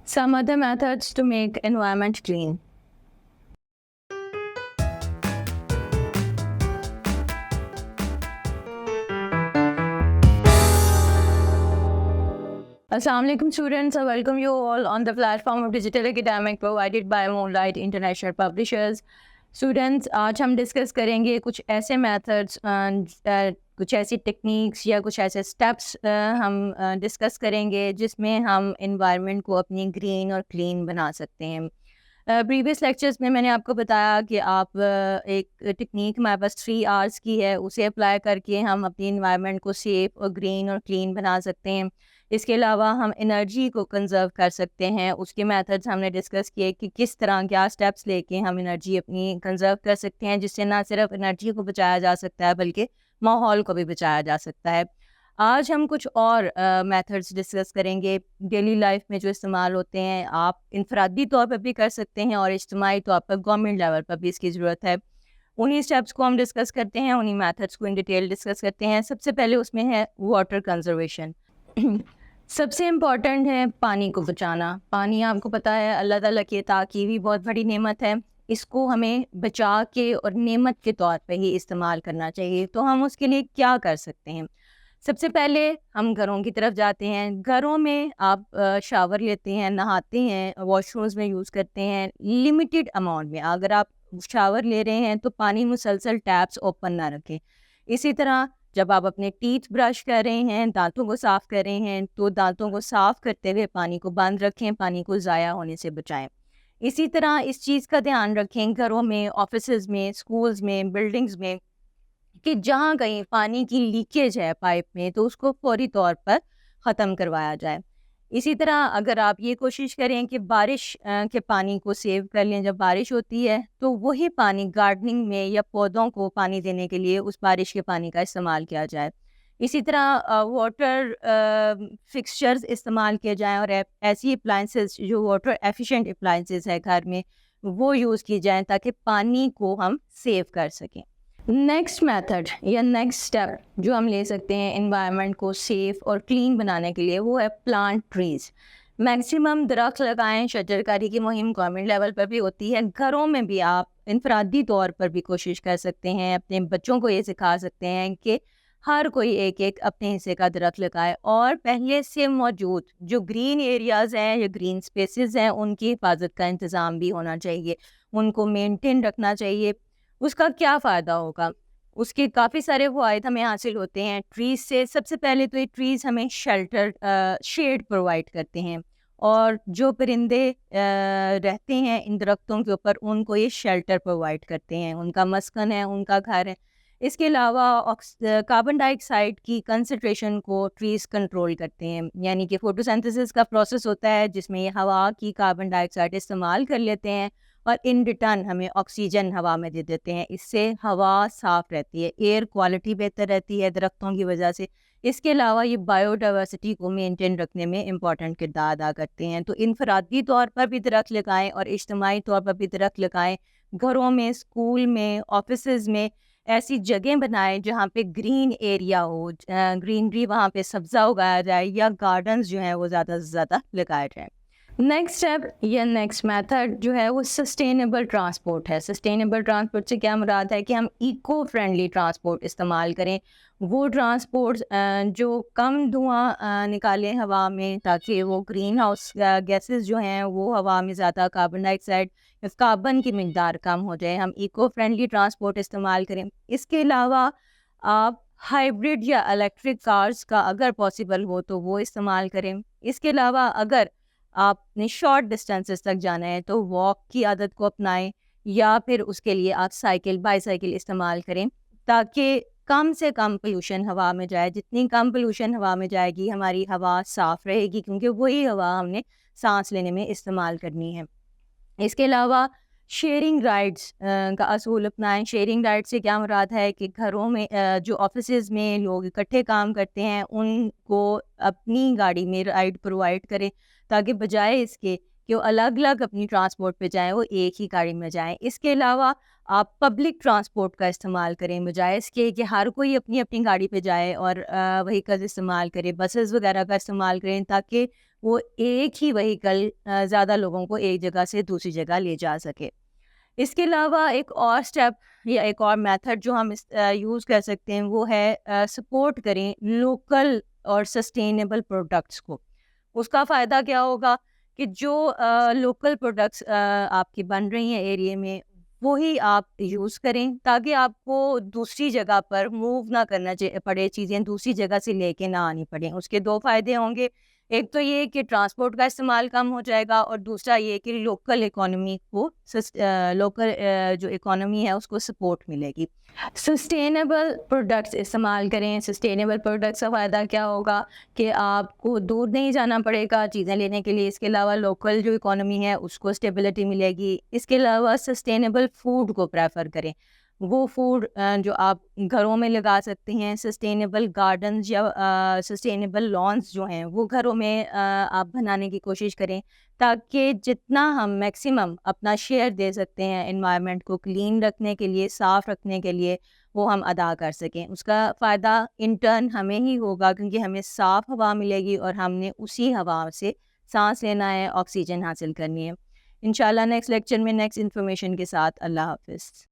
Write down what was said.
Some other methods to make environment clean. Assalamualaikum students, I welcome you all on the platform of Digital Academic provided by Moonlight International Publishers. Students, आज हम discuss करेंगे कुछ ऐसे methods, कुछ ऐसी techniques या कुछ ऐसे स्टेप्स हम डिस्कस करेंगे जिसमें हम एनवायरनमेंट को अपनी ग्रीन और क्लीन बना सकते हैं। प्रीवियस लेक्चर्स में मैंने आपको बताया कि आप एक टेक्निक हमारे पास 3 आवर्स की है, उसे अप्लाई करके हम अपनी एनवायरनमेंट को सेफ और ग्रीन और क्लीन बना सकते हैं। इसके अलावा हम एनर्जी को कंजर्व कर सकते हैं। उसके मेथड्स हमने डिस्कस किए कि किस तरह क्या स्टेप्स लेके हम एनर्जी अपनी कंजर्व कर सकते हैं, जिससे ना सिर्फ एनर्जी को बचाया जा सकता है बल्कि माहौल को भी बचाया जा सकता है। आज हम कुछ और मेथड्स डिस्कस करेंगे डेली लाइफ में जो इस्तेमाल होते हैं। आप इनफरादी तौर पर भी कर सकते हैं और इज्तिमाई तौर पर गवर्नमेंट लेवल पर भी इसकी ज़रूरत है। उन्हीं स्टेप्स को हम डिस्कस करते हैं, उन्हीं मेथड्स को इन डिटेल डिस्कस करते हैं। सबसे पहले उसमें है वाटर कंजर्वेशन। सबसे इम्पॉर्टेंट है पानी को बचाना। पानी आपको पता है अल्लाह ताला की अता की भी बहुत बड़ी नेमत है। इसको हमें बचा के और नेमत के तौर पे ही इस्तेमाल करना चाहिए। तो हम उसके लिए क्या कर सकते हैं? सबसे पहले हम घरों की तरफ जाते हैं। घरों में आप शावर लेते हैं, नहाते हैं, वॉशरूम्स में यूज़ करते हैं लिमिटेड अमाउंट में। अगर आप शावर ले रहे हैं तो पानी मुसलसल टैप्स ओपन ना रखें। इसी तरह जब आप अपने टीथ ब्रश कर रहे हैं, दांतों को साफ़ कर रहे हैं, तो दांतों को साफ़ करते हुए पानी को बंद रखें, पानी को ज़ाया होने से बचाएं। इसी तरह इस चीज़ का ध्यान रखें घरों में, ऑफिसेज़ में, स्कूल्स में, बिल्डिंग्स में कि जहाँ कहीं पानी की लीकेज है पाइप में तो उसको फौरी तौर पर ख़त्म करवाया जाए। इसी तरह अगर आप ये कोशिश करें कि बारिश के पानी को सेव कर लें, जब बारिश होती है तो वही पानी गार्डनिंग में या पौधों को पानी देने के लिए उस बारिश के पानी का इस्तेमाल किया जाए। इसी तरह वाटर फिक्सचर्स इस्तेमाल किए जाएँ और ऐसी अप्लायंसेस जो वाटर एफिशिएंट अप्लायंसेस है घर में, वो यूज़ की जाएँ ताकि पानी को हम सेव कर सकें। नेक्स्ट मेथड या नेक्स्ट स्टेप जो हम ले सकते हैं एनवायरनमेंट को सेफ और क्लीन बनाने के लिए, वो है प्लांट ट्रीज। मैक्सिमम दरख्त लगाएं। शजरकारी की मुहिम गवर्नमेंट लेवल पर भी होती है। घरों में भी आप इनफरादी तौर पर भी कोशिश कर सकते हैं। अपने बच्चों को ये सिखा सकते हैं कि हर कोई एक एक अपने हिस्से का दरख्त लगाए और पहले से मौजूद जो ग्रीन एरियाज़ हैं या ग्रीन स्पेसेस हैं उनकी हिफाजत का इंतज़ाम भी होना चाहिए, उनको मेंटेन रखना चाहिए। उसका क्या फ़ायदा होगा? उसके काफ़ी सारे फ़वाइद हमें हासिल होते हैं ट्रीज़ से। सबसे पहले तो ये ट्रीज़ हमें शेल्टर शेड प्रोवाइड करते हैं और जो परिंदे रहते हैं इन दरख्तों के ऊपर उनको ये शेल्टर प्रोवाइड करते हैं, उनका मस्कन है, उनका घर है। इसके अलावा कार्बन डाइऑक्साइड की कंसंट्रेशन को ट्रीज़ कंट्रोल करते हैं, यानी कि फोटोसिंथेसिस का प्रोसेस होता है जिसमें ये हवा की कार्बन डाइऑक्साइड इस्तेमाल कर लेते हैं और इन रिटर्न हमें ऑक्सीजन हवा में दे देते हैं। इससे हवा साफ़ रहती है, एयर क्वालिटी बेहतर रहती है दरख्तों की वजह से। इसके अलावा ये बायोडाइवर्सिटी को मेंटेन रखने में इम्पॉर्टेंट किरदार अदा करते हैं। तो इनफरादी तौर पर भी दरख्त लगाएं और इज्तिमाई तौर पर भी दरख्त लगाएं। घरों में, स्कूल में, ऑफिसेज़ में ऐसी जगह बनाएं जहाँ पे ग्रीन एरिया हो, ग्रीनरी वहाँ पे सब्ज़ा उगाया जाए या गार्डन्स जो हैं वो ज़्यादा से ज़्यादा लगाए जाएँ। नेक्स्ट स्टेप या नेक्स्ट मेथड जो है वो सस्टेनेबल ट्रांसपोर्ट है। सस्टेनेबल ट्रांसपोर्ट से क्या मुराद है कि हम इको फ्रेंडली ट्रांसपोर्ट इस्तेमाल करें। वो ट्रांसपोर्ट जो कम धुआं निकालें हवा में, ताकि वो ग्रीन हाउस गैसेस जो हैं वो हवा में ज़्यादा कार्बन डाइऑक्साइड या कार्बन की मिकदार कम हो जाए। हम इको फ्रेंडली ट्रांसपोर्ट इस्तेमाल करें। इसके अलावा आप हाइब्रिड या इलेक्ट्रिक कार्स का अगर पॉसिबल हो तो वो इस्तेमाल करें। इसके अलावा अगर आपने शॉर्ट डिस्टेंसेस तक जाना है तो वॉक की आदत को अपनाएं या फिर उसके लिए आप साइकिल, बाईसाइकिल इस्तेमाल करें ताकि कम से कम पोल्यूशन हवा में जाए। जितनी कम पोल्यूशन हवा में जाएगी हमारी हवा साफ़ रहेगी, क्योंकि वही हवा हमने सांस लेने में इस्तेमाल करनी है। इसके अलावा शेयरिंग राइड्स का असूल अपनाएं। शेयरिंग राइड से क्या मुराद है कि घरों में जो ऑफिसेज़ में लोग इकट्ठे काम करते हैं उनको अपनी गाड़ी में राइड प्रोवाइड करें, ताकि बजाय इसके कि वो अलग अलग अपनी ट्रांसपोर्ट पे जाएं वो एक ही गाड़ी में जाएं। इसके अलावा आप पब्लिक ट्रांसपोर्ट का इस्तेमाल करें, बजाय इसके कि हर कोई अपनी अपनी गाड़ी पे जाए और व्हीकल्स इस्तेमाल करे, बसेस वगैरह का इस्तेमाल करें, ताकि वो एक ही व्हीकल ज़्यादा लोगों को एक जगह से दूसरी जगह ले जा सके। इसके अलावा एक और स्टेप या एक और मेथड जो हम यूज़ कर सकते हैं वो है सपोर्ट करें लोकल और सस्टेनेबल प्रोडक्ट्स को। उसका फ़ायदा क्या होगा कि जो लोकल प्रोडक्ट्स आपकी बन रही हैं एरिया में, वो ही आप यूज़ करें ताकि आपको दूसरी जगह पर मूव ना करना पड़े, चीज़ें दूसरी जगह से लेके ना आनी पड़ें। उसके 2 फ़ायदे होंगे, एक तो ये कि ट्रांसपोर्ट का इस्तेमाल कम हो जाएगा और दूसरा ये कि लोकल इकोनॉमी को लोकल जो इकोनॉमी है उसको सपोर्ट मिलेगी। सस्टेनेबल प्रोडक्ट्स इस्तेमाल करें। सस्टेनेबल प्रोडक्ट्स का फ़ायदा क्या होगा कि आपको दूर नहीं जाना पड़ेगा चीज़ें लेने के लिए। इसके अलावा लोकल जो इकोनॉमी है उसको स्टेबिलिटी मिलेगी। इसके अलावा सस्टेनेबल फूड को प्रेफर करें। वो फूड जो आप घरों में लगा सकते हैं। सस्टेनेबल गार्डन्स या सस्टेनेबल लॉन्स जो हैं वो घरों में आप बनाने की कोशिश करें ताकि जितना हम मैक्सिमम अपना शेयर दे सकते हैं एनवायरनमेंट को क्लीन रखने के लिए, साफ़ रखने के लिए, वो हम अदा कर सकें। उसका फ़ायदा इन टर्न हमें ही होगा क्योंकि हमें साफ़ हवा मिलेगी और हमने उसी हवा से साँस लेना है, ऑक्सीजन हासिल करनी है। इंशाल्लाह नेक्स्ट लेक्चर में नेक्स्ट इन्फॉर्मेशन के साथ। अल्लाह हाफ़िज़।